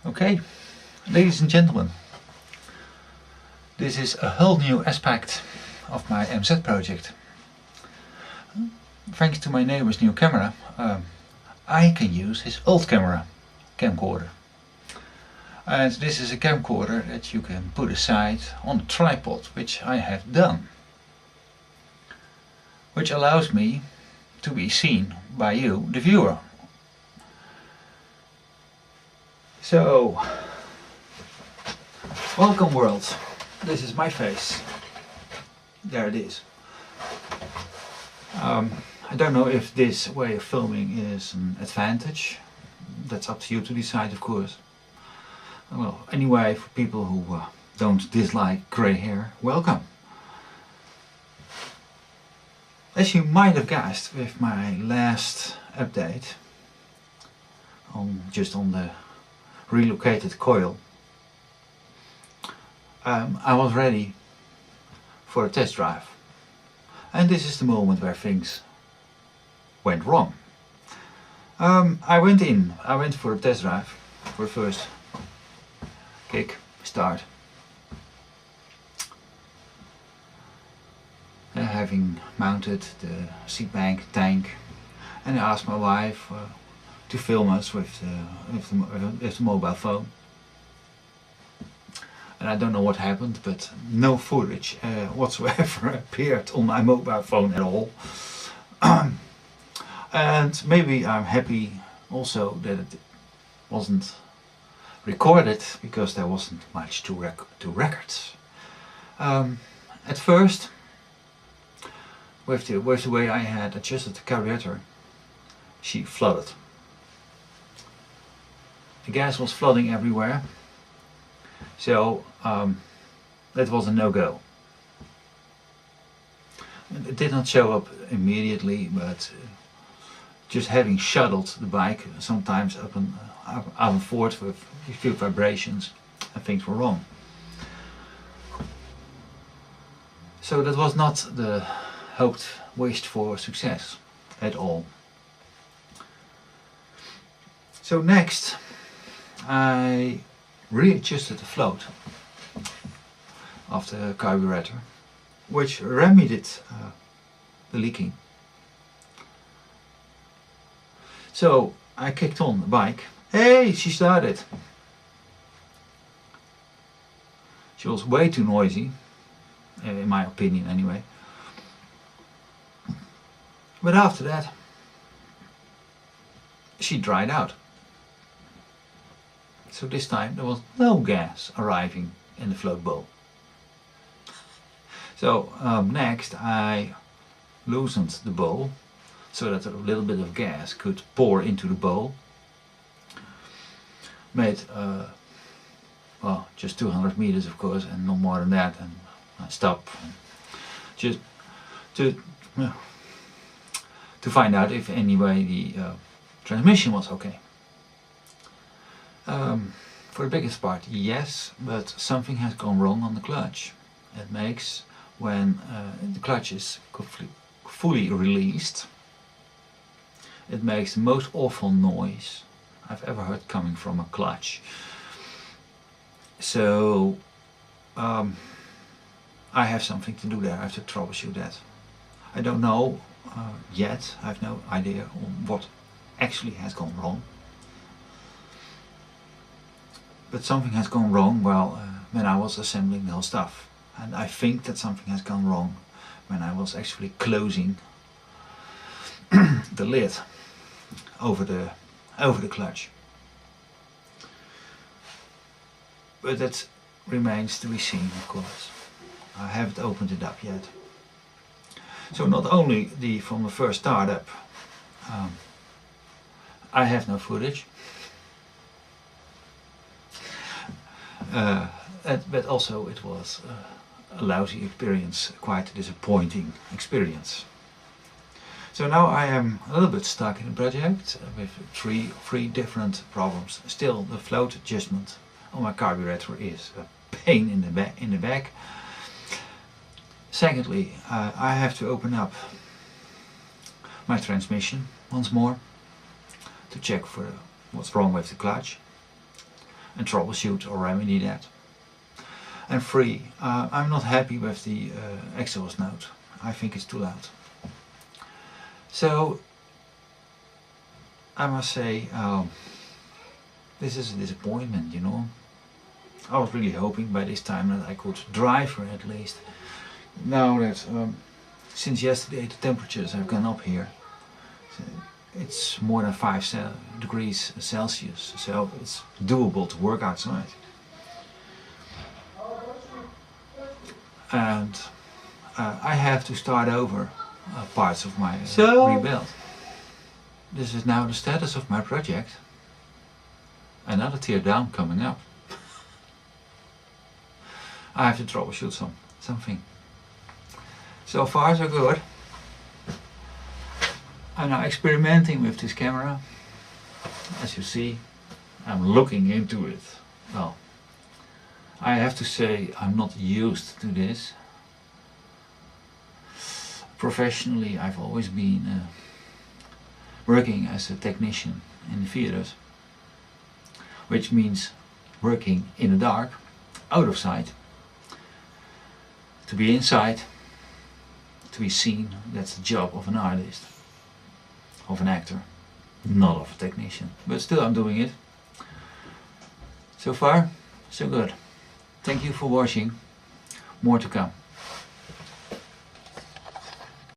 Okay, ladies and gentlemen, this is a whole new aspect of my MZ project. Thanks to my neighbor's new camera, I can use his old camcorder. And this is a camcorder that you can put aside on a tripod, which I have done. Which allows me to be seen by you, the viewer. So, welcome world. This is my face. There it is. I don't know if this way of filming is an advantage. That's up to you to decide, of course. Well, anyway, for people who don't dislike grey hair, welcome. As you might have guessed with my last update, just on the relocated coil, I was ready for a test drive. And this is the moment where things went wrong. I went for a test drive, for the first kick, start. Having mounted the seat bank tank, and I asked my wife to film us with the mobile phone. And I don't know what happened, but no footage whatsoever appeared on my mobile phone at all. And maybe I'm happy also that it wasn't recorded, because there wasn't much to records. At first, with the way I had adjusted the carburetor, she flooded. The gas was flooding everywhere, so that was a no-go. It did not show up immediately, but just having shuttled the bike sometimes up and forth with a few vibrations, and things were wrong. So that was not the hoped, wished for success at all. So next, I readjusted the float of the carburetor, which remedied the leaking. So I kicked on the bike. Hey, she started. She was way too noisy, in my opinion anyway. But after that, she dried out. So this time there was no gas arriving in the float bowl. So next I loosened the bowl so that a little bit of gas could pour into the bowl. Made well, just 200 meters of course, and no more than that, and I stopped just to find out if anyway the transmission was okay. For the biggest part, yes, but something has gone wrong on the clutch. It makes, when the clutch is fully released, it makes the most awful noise I've ever heard coming from a clutch. So I have something to do there. I have to troubleshoot that. I don't know yet. I have no idea on what actually has gone wrong. But something has gone wrong when I was assembling the whole stuff. And I think that something has gone wrong when I was actually closing the lid over the clutch. But that remains to be seen, of course. I haven't opened it up yet. So not only from the first startup, I have no footage. But also it was a lousy experience, quite a disappointing experience. So now I am a little bit stuck in the project with three different problems. Still, the float adjustment on my carburetor is a pain in the back. Secondly, I have to open up my transmission once more to check for what's wrong with the clutch. and troubleshoot or remedy that. And 3, I'm not happy with the exhaust note. I think it's too loud. So I must say, this is a disappointment, you know. I was really hoping by this time that I could drive her at least. Now that since yesterday the temperatures have gone up here. So it's more than 5 degrees Celsius, so it's doable to work outside. And I have to start over parts of my rebuild. This is now the status of my project. Another tear down coming up. I have to troubleshoot something. So far so good. I'm now experimenting with this camera. As you see, I'm looking into it. Well, I have to say I'm not used to this. Professionally, I've always been working as a technician in the theaters, which means working in the dark, out of sight, to be inside, to be seen. That's the job of an artist, of an actor, not of a technician. But still I'm doing it. So far, so good. Thank you for watching. More to come.